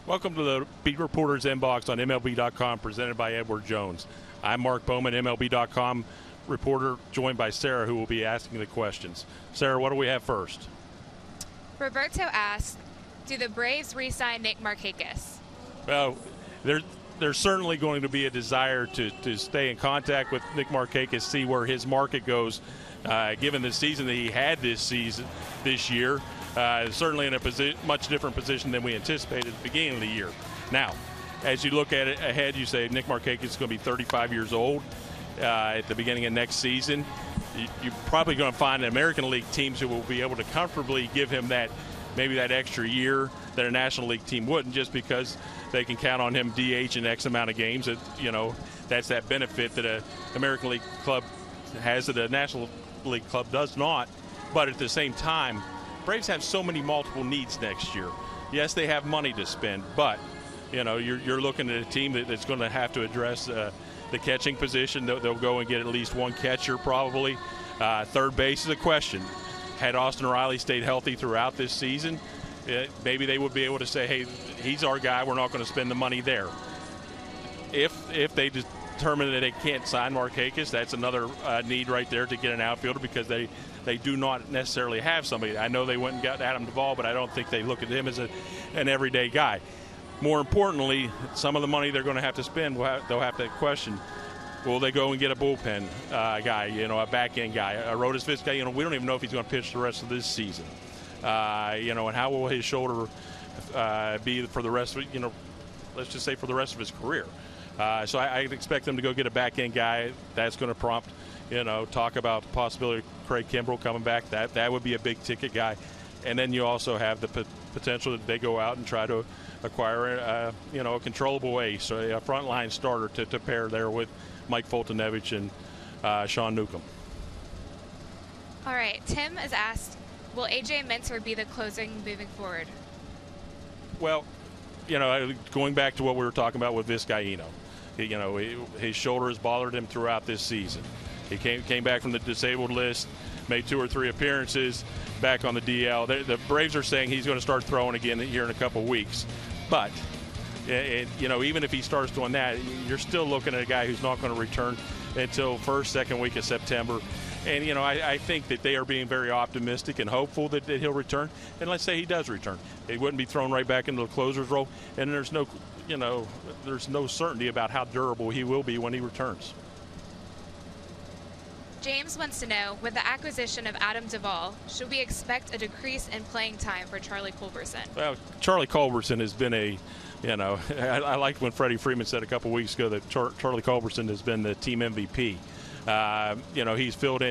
Welcome to the Beat Reporter's Inbox on MLB.com, presented by Edward Jones. I'm Mark Bowman, MLB.com reporter, joined by Sarah, who will be asking the questions. Sarah, what do we have first? Roberto asks, do the Braves re-sign Nick Markakis? Well, there's certainly going to be a desire to stay in contact with Nick Markakis, see where his market goes, given the season that he had this year. Certainly in a much different position than we anticipated at the beginning of the year. Now, as you look at it ahead, you say Nick Markakis is going to be 35 years old at the beginning of next season. You're probably going to find American League teams who will be able to comfortably give him maybe that extra year that a National League team wouldn't, just because they can count on him DH in X amount of games. That's that benefit that an American League club has that a National League club does not. But at the same time, Braves have so many multiple needs next year. Yes, they have money to spend, but you're looking at a team that's going to have to address the catching position. They'll go and get at least one catcher probably. Third base is a question. Had Austin Riley stayed healthy throughout this season, maybe they would be able to say, hey, he's our guy, we're not going to spend the money there. If they determine that they can't sign Markakis, that's another need right there to get an outfielder, because they do not necessarily have somebody. I know they went and got Adam Duvall, but I don't think they look at him as an everyday guy. More importantly, some of the money they're going to have to spend, they'll have to question, will they go and get a bullpen guy, a back-end guy, a Rodas guy? We don't even know if he's going to pitch the rest of this season. And how will his shoulder be for the rest of, let's just say for the rest of his career. So I expect them to go get a back-end guy. That's going to prompt, talk about the possibility of Craig Kimbrell coming back. That would be a big-ticket guy. And then you also have the potential that they go out and try to acquire, a controllable ace, or a frontline starter to pair there with Mike Foltynewicz and Sean Newcomb. All right, Tim has asked, will A.J. Minter be the closing moving forward? Well, going back to what we were talking about with Vizcaino, his shoulder has bothered him throughout this season. He came back from the disabled list, made 2 or 3 appearances, back on the DL. The Braves are saying he's going to start throwing again here in a couple weeks. But, even if he starts doing that, you're still looking at a guy who's not going to return until second week of September. And, I think that they are being very optimistic and hopeful that he'll return. And let's say he does return. He wouldn't be thrown right back into the closer's role. And there's no certainty about how durable he will be when he returns. James wants to know, with the acquisition of Adam Duvall, should we expect a decrease in playing time for Charlie Culberson? Well, Charlie Culberson has been I liked when Freddie Freeman said a couple weeks ago that Charlie Culberson has been the team MVP. He's filled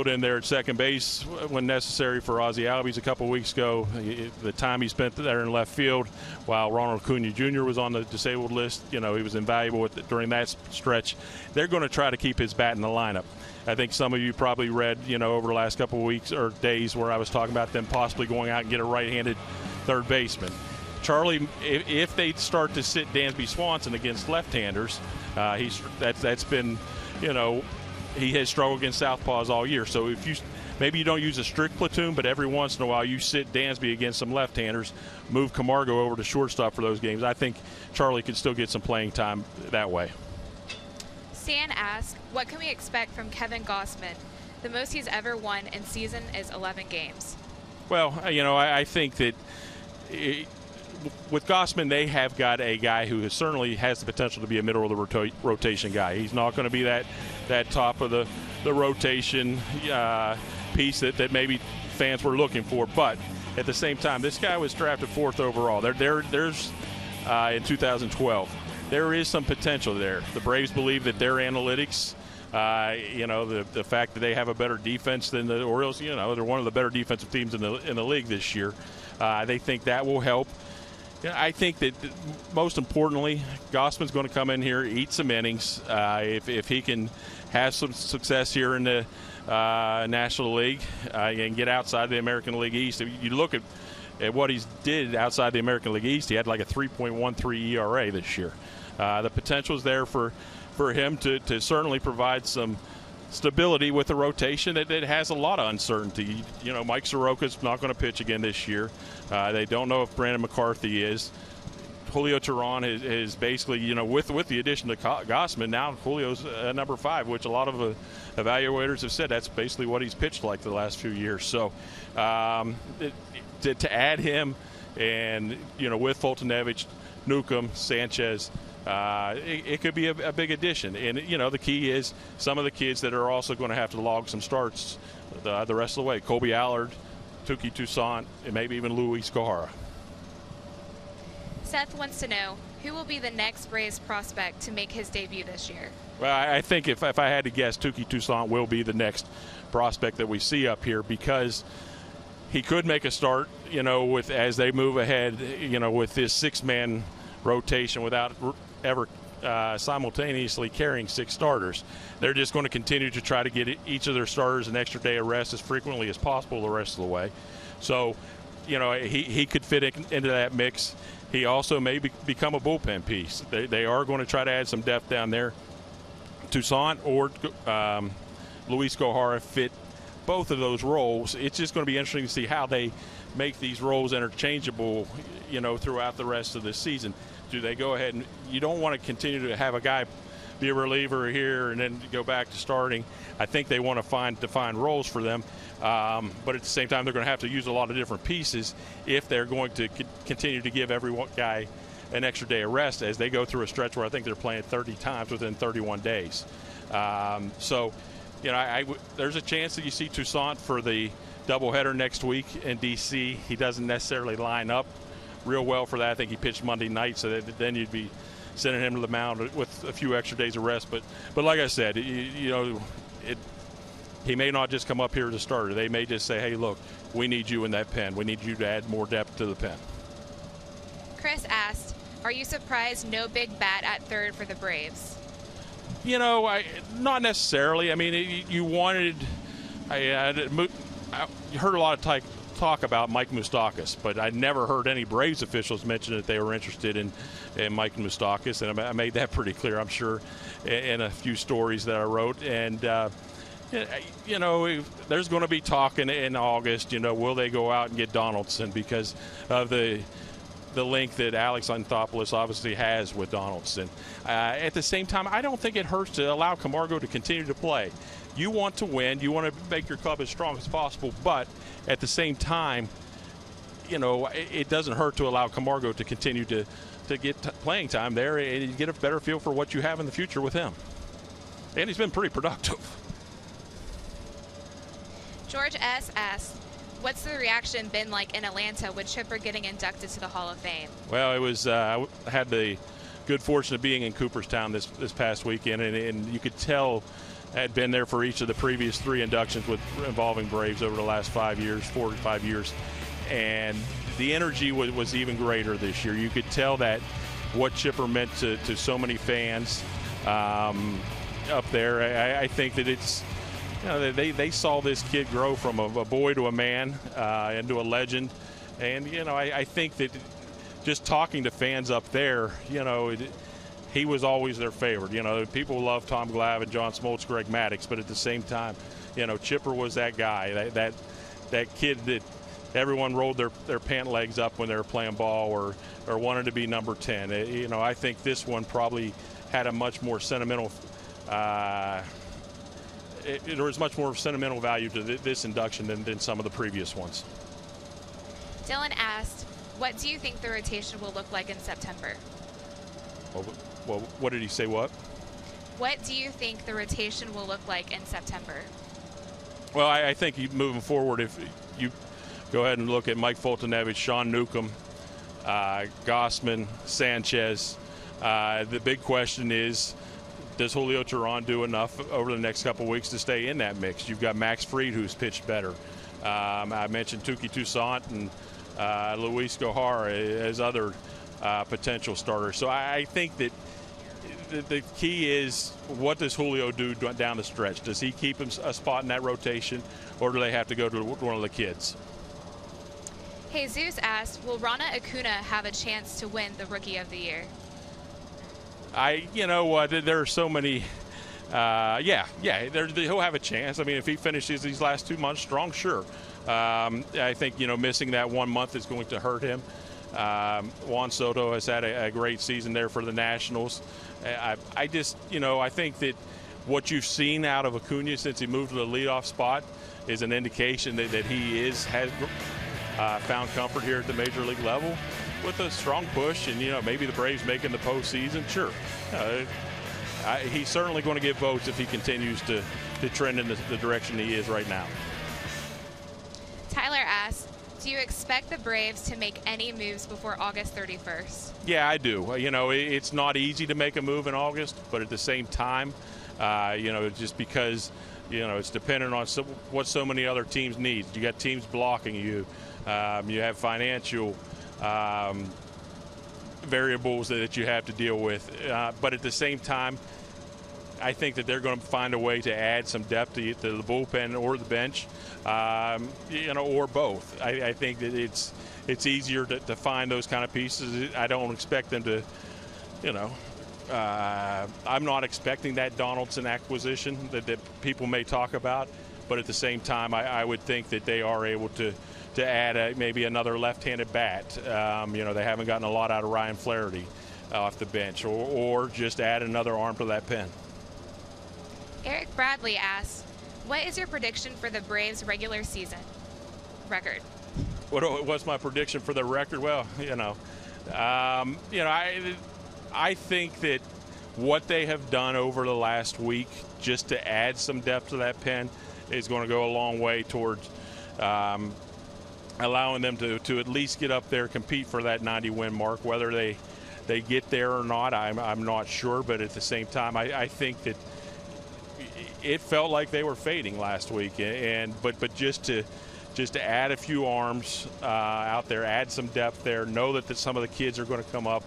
in there at second base when necessary for Ozzie Albies a couple weeks ago. The time he spent there in left field while Ronald Acuna Jr. was on the disabled list, he was invaluable during that stretch. They're going to try to keep his bat in the lineup. I think some of you probably read, over the last couple of weeks or days where I was talking about them possibly going out and get a right-handed third baseman. Charlie, if they start to sit Dansby Swanson against left-handers, that's been, he has struggled against southpaws all year. So maybe you don't use a strict platoon, but every once in a while you sit Dansby against some left-handers, move Camargo over to shortstop for those games. I think Charlie could still get some playing time that way. Stan asks, what can we expect from Kevin GAUSMAN? The most he's ever won in season is 11 games. Well, I think that with GAUSMAN, they have got a guy who certainly has the potential to be a middle of the rotation guy. He's not going to be that top of the rotation piece that maybe fans were looking for. But at the same time, this guy was drafted 4th overall. There's in 2012. There is some potential there. The Braves believe that their analytics, the fact that they have a better defense than the Orioles, they're one of the better defensive teams in the league this year. They think that will help. I think that most importantly, GAUSMAN's going to come in here, eat some innings. If he can have some success here in the National League and get outside the American League East, if you look at what he's did outside the American League East, he had like a 3.13 ERA this year. The potential is there for him to certainly provide some stability with the rotation that has a lot of uncertainty. You know, Mike Soroka's not going to pitch again this year. They don't know if Brandon McCarthy is. Julio Teheran is basically, you know, with the addition of GAUSMAN, now Julio's number 5, which a lot of evaluators have said that's basically what he's pitched like the last few years. So to add him and, you know, with Fultonevich, Newcomb, Sanchez, it could be a big addition. And, you know, the key is some of the kids that are also going to have to log some starts the rest of the way. Colby Allard, Touki Toussaint, and maybe even Luis Gohara. Seth wants to know, who will be the next Braves prospect to make his debut this year? Well, I think if I had to guess, Touki Toussaint will be the next prospect that we see up here, because he could make a start, you know, with as they move ahead, you know, with this 6-man rotation without ever simultaneously carrying 6 starters. They're just going to continue to try to get each of their starters an extra day of rest as frequently as possible the rest of the way. So, you know, he could fit into that mix. He also may become a bullpen piece. They are going to try to add some depth down there. Toussaint or Luis Gohara fit both of those roles. It's just going to be interesting to see how they make these roles interchangeable, you know, throughout the rest of the season. Do they go ahead and you don't want to continue to have a guy be a reliever here and then go back to starting. I think they want to find defined roles for them, but at the same time they're going to have to use a lot of different pieces if they're going to continue to give every guy an extra day of rest as they go through a stretch where I think they're playing 30 times within 31 days. So, you know, there's a chance that you see Toussaint for the doubleheader next week in D.C. He doesn't necessarily line up real well for that. I think he pitched Monday night, so then you'd be sending him to the mound with a few extra days of rest. But like I said, you know, he may not just come up here as a starter. They may just say, hey, look, we need you in that pen. We need you to add more depth to the pen. Chris asked, are you surprised no big bat at third for the Braves? You know, not necessarily. I mean, you wanted I heard a lot of talk about Mike Moustakas, but I never heard any Braves officials mention that they were interested in Mike Moustakas, and I made that pretty clear, I'm sure, in a few stories that I wrote. And you know, there's going to be talk in August. You know, will they go out and get Donaldson because of the link that Alex Anthopoulos obviously has with Donaldson. At the same time, I don't think it hurts to allow Camargo to continue to play. You want to win. You want to make your club as strong as possible. But at the same time, you know, it doesn't hurt to allow Camargo to continue to get playing time there and get a better feel for what you have in the future with him. And he's been pretty productive. George S. asked, what's the reaction been like in Atlanta with Chipper getting inducted to the Hall of Fame? Well, it was I had the good fortune of being in Cooperstown this past weekend, and you could tell I had been there for each of the previous 3 inductions involving Braves over the last 5 years, 4 to 5 years, and the energy was even greater this year. You could tell that what Chipper meant to so many fans up there. I think that it's, you know, they saw this kid grow from a boy to a man into a legend. And, you know, I think that just talking to fans up there, you know, he was always their favorite. You know, people love Tom Glavine, John Smoltz, Greg Maddux, but at the same time, you know, Chipper was that guy, that kid that everyone rolled their pant legs up when they were playing ball or wanted to be number 10. You know, I think this one probably had a much more sentimental there was much more sentimental value to this induction than some of the previous ones. Dylan asked, what do you think the rotation will look like in September? Well, what did he say, what? What do you think the rotation will look like in September? Well, I think moving forward, if you go ahead and look at Mike Fultonevich, Sean Newcomb, GAUSMAN, Sanchez, the big question is, does Julio Teheran do enough over the next couple of weeks to stay in that mix? You've got Max Fried, who's pitched better. I mentioned Touki Toussaint and Luis Gohara as other potential starters. So I think that the key is, what does Julio do down the stretch? Does he keep him a spot in that rotation, or do they have to go to one of the kids? Jesus asked, will Rana Acuna have a chance to win the Rookie of the Year? You know what, there are so many he'll have a chance. I mean, if he finishes these last 2 months strong, sure. I think, missing that 1 month is going to hurt him. Juan Soto has had a great season there for the Nationals. I think that what you've seen out of Acuna since he moved to the leadoff spot is an indication that he has found comfort here at the major league level with a strong push, and maybe the Braves making the postseason. Sure, he's certainly going to get votes if he continues to trend in the direction he is right now. Tyler asks, do you expect the Braves to make any moves before August 31st? Yeah, I do. It's not easy to make a move in August, but at the same time, just because it's dependent on what so many other teams need. You got teams blocking you. You have financial variables that you have to deal with. But at the same time, I think that they're going to find a way to add some depth to the bullpen or the bench, or both. I think that it's easier to find those kind of pieces. I don't expect them to, I'm not expecting that Donaldson acquisition that people may talk about, but at the same time, I would think that they are able to add maybe another left-handed bat. They haven't gotten a lot out of Ryan Flaherty off the bench, or just add another arm to that pen. Eric Bradley asks, what is your prediction for the Braves regular season record? What's my prediction for the record? Well, I think that what they have done over the last week just to add some depth to that pen is going to go a long way towards allowing them to at least get up there, compete for that 90-win mark. Whether they get there or not, I'm not sure. But at the same time, I think that it felt like they were fading last week, but just to add a few arms out there, add some depth there, know that some of the kids are going to come up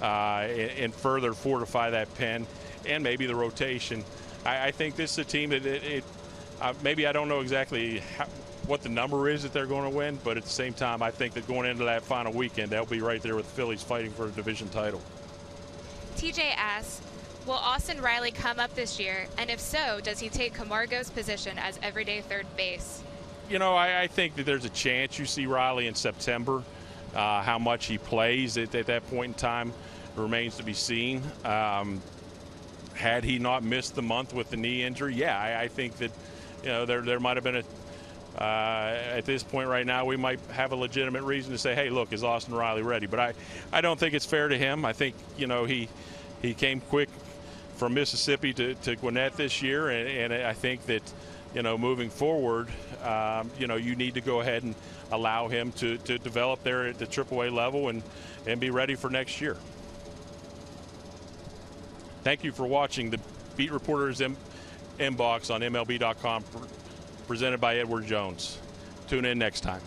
and further fortify that pen and maybe the rotation. I think this is a team that maybe I don't know exactly what the number is that they're going to win, but at the same time, I think that going into that final weekend, they'll be right there with the Phillies fighting for a division title. TJ asks, will Austin Riley come up this year? And if so, does he take Camargo's position as everyday third base? I think that there's a chance you see Riley in September. How much he plays at that point in time remains to be seen. Had he not missed the month with the knee injury, yeah, I think that there might have been at this point right now, we might have a legitimate reason to say, hey, look, is Austin Riley ready? But I don't think it's fair to him. I think he came quick from Mississippi to Gwinnett this year, and I think that moving forward, you need to go ahead and allow him to develop there at the AAA level and be ready for next year. Thank you for watching the Beat Reporters Inbox on MLB.com, presented by Edward Jones. Tune in next time.